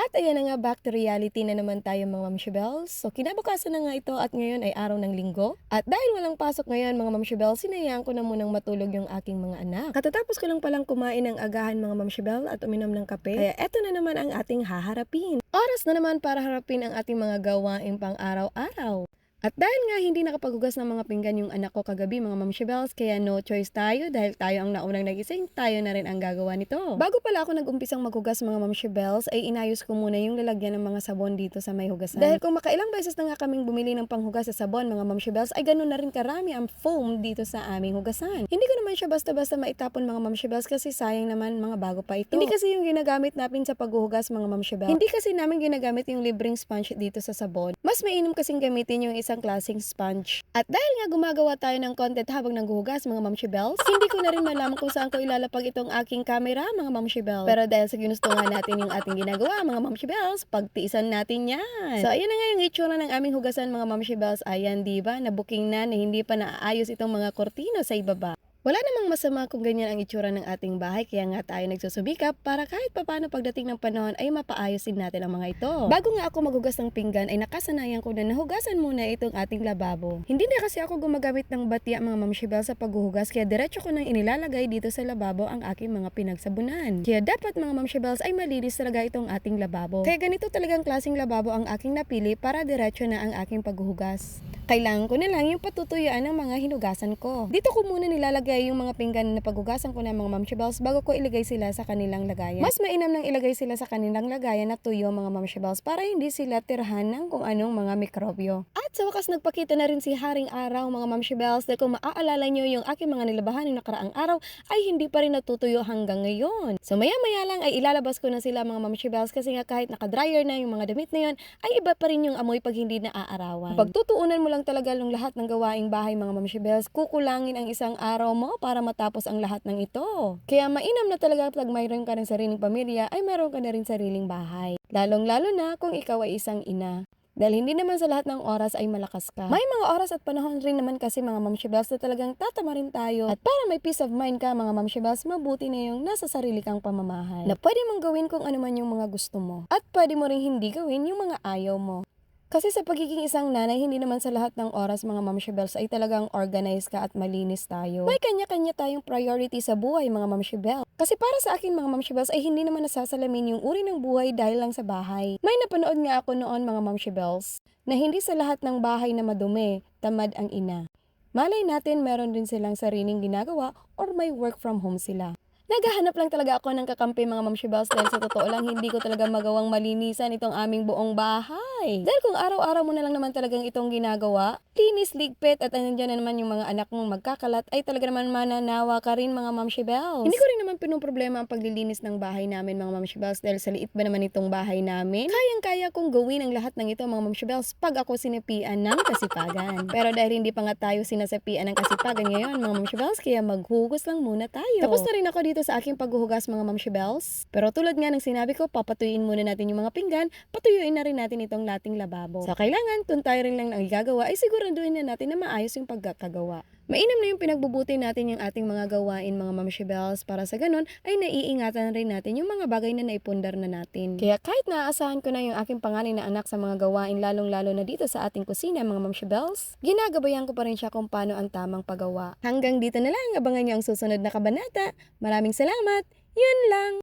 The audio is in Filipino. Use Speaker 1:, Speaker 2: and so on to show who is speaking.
Speaker 1: At ayan na nga, back to reality na naman tayo mga Mamshi Bells. So kinabukasan na nga ito at ngayon ay araw ng linggo. At dahil walang pasok ngayon mga Mamshi Bells, sinayaan ko na munang matulog yung aking mga anak. Katatapos ko lang palang kumain ng agahan mga Mamshi Bell at uminom ng kape. Kaya eto na naman ang ating haharapin. Oras na naman para harapin ang ating mga gawaing pang araw-araw. At dahil nga hindi nakapaghugas ng mga pinggan yung anak ko kagabi mga Mamshi Bells, kaya no choice tayo dahil tayo ang naunang nagising, tayo na rin ang gagawa nito. Bago pala ako nag-umpisang maghugas mga Mamshi Bells, ay inayos ko muna yung lalagyan ng mga sabon dito sa may hugasan. Dahil kung makailang beses na nga kaming bumili ng panghugas sa sabon mga Mamshi Bells, ay ganun na rin karami ang foam dito sa aming hugasan. Hindi ko naman siya basta-basta maitapon mga Mamshi Bells kasi sayang naman mga bago pa ito. Hindi kasi yung ginagamit natin sa paghuhugas mga Mamshi Bells. Hindi kasi namin ginagamit yung libreng sponge dito sa sabon. Mas mainam kasing gamitin yung isang klaseng sponge. At dahil nga gumagawa tayo ng content habang naghuhugas mga Mamshi Bells, hindi ko na rin malaman kung saan ko ilalapag itong aking camera mga Mamshi Bells. Pero dahil sa ginustuhan natin yung ating ginagawa mga Mamshi Bells, pagtiisan natin yan. So ayan na nga yung itsura ng aming hugasan mga Mamshi Bells. Ayan diba, nabuking na hindi pa naaayos itong mga kortina sa ibaba. Wala namang masama kung ganyan ang itsura ng ating bahay, kaya nga tayo nagsusubikap para kahit papano pagdating ng panahon ay mapaayos din natin ang mga ito. Bago nga ako maghugas ng pinggan ay nakasanayan ko na nahugasan muna itong ating lababo. Hindi na kasi ako gumagamit ng batya mga Mamshi Bell sa paghuhugas, kaya diretso ko nang inilalagay dito sa lababo ang aking mga pinagsabunan. Kaya dapat mga Mamshi Bells ay malinis talaga itong ating lababo. Kaya ganito talagang klaseng lababo ang aking napili para diretso na ang aking paghuhugas. Kailangan ko na lang yung patutuyuan ng mga hinugasan ko. Dito ko muna nilalagay yung mga pinggan na paghugasan ko ng mga Mamshi Bells bago ko ilagay sila sa kanilang lagayan. Mas mainam nang ilagay sila sa kanilang lagayan na tuyo mga Mamshi Bells para hindi sila tirhan ng kung anong mga mikrobyo. At sa wakas nagpakita na rin si Haring Araw mga Mamshi Bells dahil kung maaalala nyo yung aking mga nilabahan ng nakaraang araw ay hindi pa rin natutuyo hanggang ngayon. So maya-maya lang ay ilalabas ko na sila mga Mamshi Bells kasi nga kahit naka-dryer na yung mga damit na yun ay iba pa rin yung amoy pag hindi naaarawan. Pagtutuunan mo lang talaga ng lahat ng gawaing bahay mga Mamshi Bells, kukulangin ang isang araw mo para matapos ang lahat ng ito. Kaya mainam na talaga pag mayroon ka ng sariling pamilya ay mayroon ka na rin sariling bahay. Lalong-lalo na kung ikaw ay isang ina. Dahil hindi naman sa lahat ng oras ay malakas ka. May mga oras at panahon rin naman kasi mga Mamshi Bells na talagang tatama rin tayo. At para may peace of mind ka mga Mamshi Bells, mabuti na yung nasa sarili kang pamamahay. Na pwede mong gawin kung ano man yung mga gusto mo. At pwede mo rin hindi gawin yung mga ayaw mo. Kasi sa pagiging isang nanay, hindi naman sa lahat ng oras mga Mamshi Bells ay talagang organized ka at malinis tayo. May kanya-kanya tayong priority sa buhay mga Mamshi Bells. Kasi para sa akin mga Mamshi Bells ay hindi naman nasasalamin yung uri ng buhay dahil lang sa bahay. May napanood nga ako noon mga Mamshi Bells na hindi sa lahat ng bahay na madumi, tamad ang ina. Malay natin meron din silang sariling ginagawa or may work from home sila. Naghahanap lang talaga ako ng kakampi mga Mamshi Bells dahil sa totoo lang hindi ko talaga magawang malinisan itong aming buong bahay. Dahil kung araw-araw mo na lang naman talagang itong ginagawa, linis, ligpit at nandiyan na naman yung mga anak mong magkakalat ay talaga naman mananawa ka rin mga Mamshi Bells. Hindi ko rin naman pinoproblema ang paglilinis ng bahay namin mga Mamshi Bells dahil sa liit ba naman itong bahay namin. Kayang-kaya kong gawin ang lahat ng ito mga Mamshi Bells pag ako sinapian ng kasipagan. Pero dahil hindi pa nga tayo sinasapian ng kasipagan ngayon mga Mamshi Bells, kaya maghugas lang muna tayo. Tapos na rin ako dito sa aking paghuhugas mga Mamshi Bells. Pero tulad nga ng sinabi ko, papatuyuin muna natin yung mga pinggan, patuyuin na rin natin itong lating lababo. So kailangan, kung tayo rin lang nagigagawa, ay siguraduhin na natin na maayos yung pagkakagawa. Mainam na yung pinagbubuti natin yung ating mga gawain mga Mamshi Bells para sa ganun ay naiingatan rin natin yung mga bagay na naipundar na natin. Kaya kahit naaasahan ko na yung aking panganay na anak sa mga gawain lalong-lalo na dito sa ating kusina mga Mamshi Bells, ginagabayan ko pa rin siya kung paano ang tamang paggawa. Hanggang dito na lang, abangan niyo ang susunod na kabanata. Maraming salamat! Yun lang!